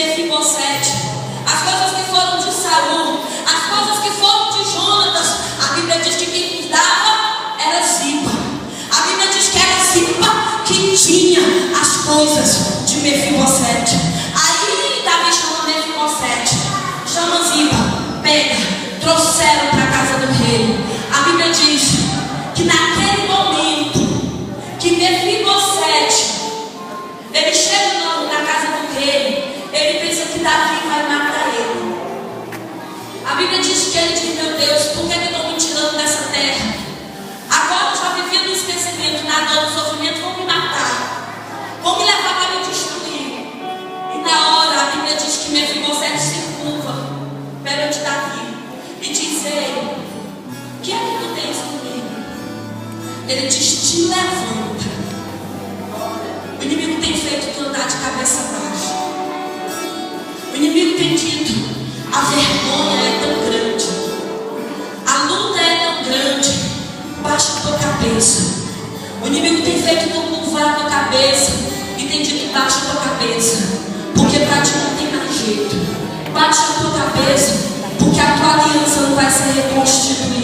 Mefibosete, as coisas que foram de Saul, as coisas que foram de Jonatas. A Bíblia diz que quem cuidava era Ziba. A Bíblia diz que era Ziba que tinha as coisas de Mefibosete. Aí Davi chama Mefibosete, chama Ziba, pega, trouxeram para a casa do rei. A Bíblia diz que naquele momento que Mefibosete ele chega na casa do rei, ele pensa que Davi vai matar ele. A Bíblia diz que ele diz: meu Deus, por que estão me tirando dessa terra? Agora eu já vivi no esquecimento, na dor, no sofrimento, vão me matar, vão me levar para me destruir. E na hora a Bíblia diz que Mefibosete se curva perante Davi e diz: ei, o que é que tu tens comigo? Ele diz: te levanta. O inimigo tem feito tu andar de cabeça baixa. O inimigo tem dito: a vergonha é tão grande, a luta é tão grande, baixa a tua cabeça. O inimigo tem feito tu curvar a tua cabeça e tem dito: baixa a tua cabeça, porque para ti não tem mais jeito. Baixa a tua cabeça, porque a tua aliança não vai ser reconstituída.